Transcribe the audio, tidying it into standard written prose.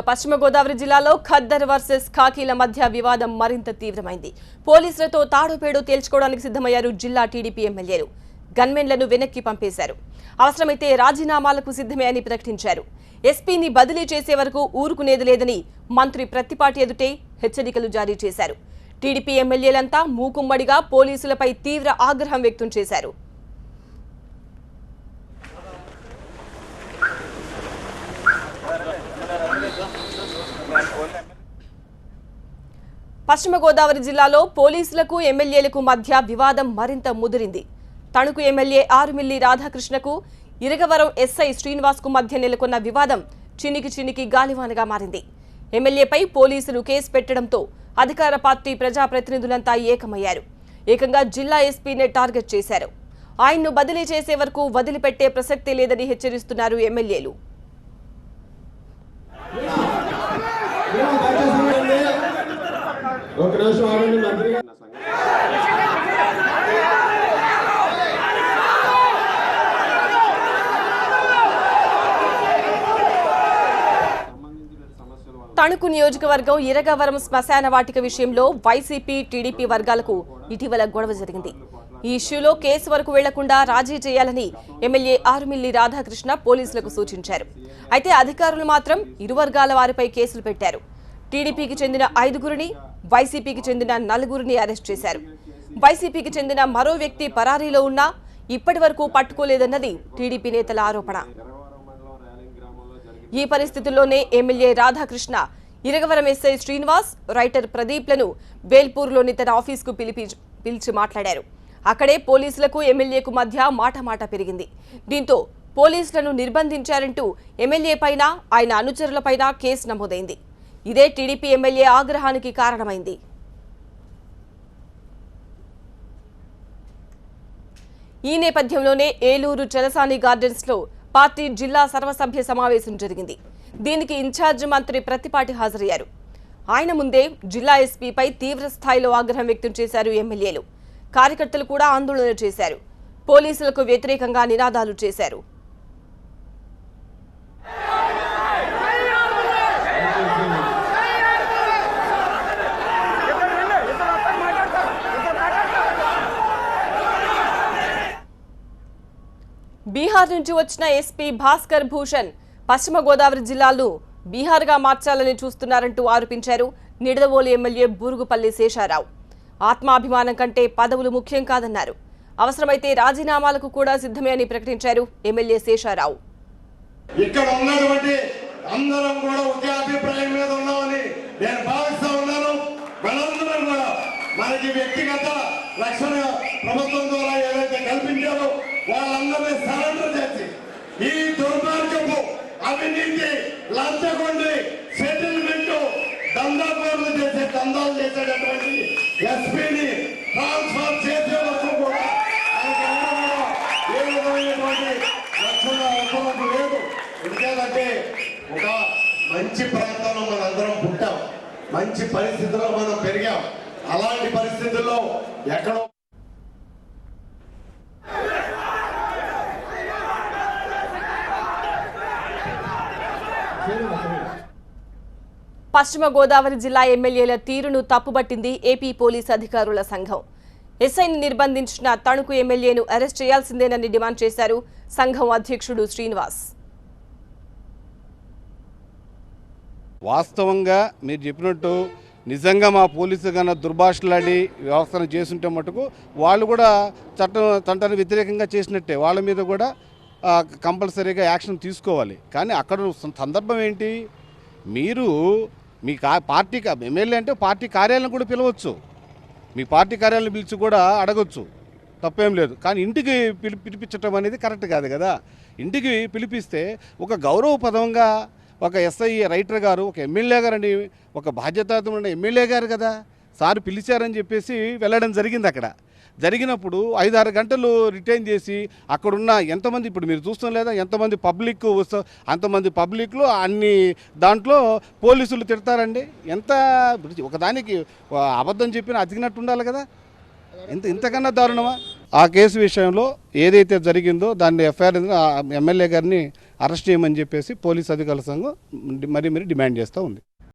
పశ్చిమ గోదావరి జిల్లాలో ఖద్దర్ వర్సెస్ ఖాకీల మధ్య వివాదం మరింత తీవ్రమైంది. పోలీసులతో తాడోపేడో తేల్చుకోవడానికి సిద్ధమయ్యారు జిల్లా టీడీపీ ఎమ్మెల్యేలు. గన్మెన్లను వెనక్కి పంపేశారు. అవసరమైతే రాజీనామాలకు సిద్ధమే అని ప్రకటించారు. ఎస్పీని బదిలీ చేసే వరకు ఊరుకునేది లేదని మంత్రి ప్రత్తిపాటి ఎదుటే హెచ్చరికలు జారీ చేశారు. టీడీపీ ఎమ్మెల్యేలంతా మూకుమ్మడిగా పోలీసులపై తీవ్ర ఆగ్రహం వ్యక్తం చేశారు. పశ్చిమ గోదావరి జిల్లాలో పోలీసులకు ఎమ్మెల్యేలకు మధ్య వివాదం మరింత ముదిరింది. తణుకు ఎమ్మెల్యే ఆరుమిల్లి రాధాకృష్ణకు ఇరగవరం ఎస్ఐ శ్రీనివాస్ కు మధ్య నెలకొన్న వివాదం చినికి గాలివానగా మారింది. ఎమ్మెల్యేపై పోలీసులు కేసు పెట్టడంతో అధికార పార్టీ ప్రజాప్రతినిధులంతా ఏకమయ్యారు. ఏకంగా జిల్లా ఎస్పీనే టార్గెట్ చేశారు. ఆయన్ను బదిలీ చేసే వరకు వదిలిపెట్టే ప్రసక్తే లేదని హెచ్చరిస్తున్నారు ఎమ్మెల్యేలు. తణుకు నియోజకవర్గం ఇరగవరం శ్మశాన వాటిక విషయంలో వైసీపీ టీడీపీ వర్గాలకు ఇటీవల గొడవ జరిగింది. ఈ ఇష్యూలో కేసు వరకు వెళ్లకుండా రాజీ చేయాలని ఎమ్మెల్యే ఆరుమిల్లి రాధాకృష్ణ పోలీసులకు సూచించారు. అయితే అధికారులు మాత్రం ఇరు వర్గాల వారిపై కేసులు పెట్టారు. టీడీపీకి చెందిన 5గురిని, వైసీపీకి చెందిన 4గురిని అరెస్ట్ చేశారు. వైసీపీకి చెందిన మరో వ్యక్తి పరారీలో ఉన్నా ఇప్పటి వరకు పట్టుకోలేదన్నది టీడీపీ నేతల ఆరోపణ. ఈ పరిస్థితుల్లోనే MLA Radhakrishna Iragavaram SI Srinivas, writer ప్రదీప్లను బేల్పూర్లోని తన ఆఫీసుకు పిలిచి మాట్లాడారు. అక్కడే పోలీసులకు ఎమ్మెల్యేకు మధ్య మాట పెరిగింది. దీంతో పోలీసులను నిర్బంధించారంటూ ఎమ్మెల్యే పైన, ఆయన అనుచరులపైన కేసు నమోదైంది. ఇదే టీడీపీ ఎమ్మెల్యే ఆగ్రహానికి కారణమైంది. ఈ నేపథ్యంలోనే ఏలూరు చలసాని గార్డెన్స్ లో పార్టీ జిల్లా సర్వసభ్య సమావేశం జరిగింది. దీనికి ఇన్ఛార్జ్ మంత్రి ప్రత్తిపాటి హాజరయ్యారు. ఆయన ముందే జిల్లా ఎస్పీపై తీవ్ర స్థాయిలో ఆగ్రహం వ్యక్తం చేశారు ఎమ్మెల్యేలు. కార్యకర్తలు కూడా ఆందోళన చేశారు. పోలీసులకు వ్యతిరేకంగా నినాదాలు చేశారు. బీహార్ నుంచి వచ్చిన ఎస్పీ భాస్కర్ భూషణ్ పశ్చిమ గోదావరి జిల్లాలో బీహార్గా మార్చాలని చూస్తున్నారంటూ ఆరోపించారు నిడదవోలు ఎమ్మెల్యే బూరుగుపల్లి శేషారావు. ఆత్మాభిమానం కంటే పదవులు ముఖ్యం కాదన్నారు. అవసరమైతే రాజీనామాలకు కూడా సిద్ధమే అని ప్రకటించారు ఎమ్మెల్యే శేషారావు. ఇక్కడ ఉన్నటువంటి అందరం కూడా ఒకే అభిప్రాయం మీద ఉన్నామని నేను భావిస్తా ఉన్నాను. మనందరం కూడా మనకి వ్యక్తిగత రక్షణ ప్రభుత్వం ద్వారా ఏదైతే కల్పించారో వాళ్ళందరినీ సరెండర్ చేసి ఈ దుర్మార్గపు అవినీతి లంచగొండి సెటిల్మెంట్ దందాలు చేసేటటువంటి ఎస్పీని ట్రాన్స్ఫర్ చేసే వరకు కూడా ఏ విధమైనటువంటి రక్షణ అవసరం లేదు. ఎందుకంటే ఒక మంచి ప్రాంతంలో మనందరం పుట్టాం, మంచి పరిస్థితుల్లో మనం పెరిగాం. అలాంటి పరిస్థితుల్లో ఎక్కడో పశ్చిమ గోదావరి జిల్లా ఎమ్మెల్యేల తీరును తప్పుబట్టింది ఏపీ పోలీసు అధికారుల సంఘం. ఎస్ఐని నిర్బంధించిన తణుకు ఎమ్మెల్యేను అరెస్ట్ చేయాల్సిందేనని డిమాండ్ చేశారు సంఘం అధ్యక్షుడు శ్రీనివాస్. వాస్తవంగా మీరు చెప్పినట్టు నిజంగా మా పోలీసు కన్నా దుర్భాషలాడి వ్యవస్థను చేస్తుంటే మటుకు వాళ్ళు కూడా చట్టానికి వ్యతిరేకంగా చేసినట్టే, వాళ్ళ మీద కూడా కంపల్సరీగా యాక్షన్ తీసుకోవాలి. కానీ అక్కడ సందర్భం ఏంటి, మీరు మీ పార్టీకి ఎమ్మెల్యే అంటే పార్టీ కార్యాలయం కూడా పిలవచ్చు, మీ పార్టీ కార్యాలయం పిలిచి కూడా అడగొచ్చు, తప్పేం లేదు. కానీ ఇంటికి పిలిపించటం అనేది కరెక్ట్ కాదు కదా. ఇంటికి పిలిపిస్తే ఒక గౌరవపదంగా ఒక ఎస్ఐ రైటర్ గారు, ఒక ఎమ్మెల్యే గారని, ఒక బాధ్యతాయుతమైన ఎమ్మెల్యే గారు కదా, సార్ పిలిచారని చెప్పేసి వెళ్ళడం జరిగింది. అక్కడ జరిగినప్పుడు 5-6 గంటలు రిటైన్ చేసి అక్కడున్న ఎంతమంది, ఇప్పుడు మీరు చూస్తాం లేదా ఎంతమంది పబ్లిక్ అంతమంది పబ్లిక్లో అన్ని దాంట్లో పోలీసులు తిడతారండి. ఎంత ఒకదానికి అబద్ధం చెప్పిన అతికినట్టు ఉండాలి కదా. ఇంతకన్నా దారుణమా? ఆ కేసు విషయంలో ఏదైతే జరిగిందో దాన్ని ఎఫ్ఐఆర్ ఎమ్మెల్యే గారిని అరెస్ట్ చేయమని చెప్పేసి పోలీస్ అధికారుల సంఘం మరీ డిమాండ్ చేస్తూ ఉంది.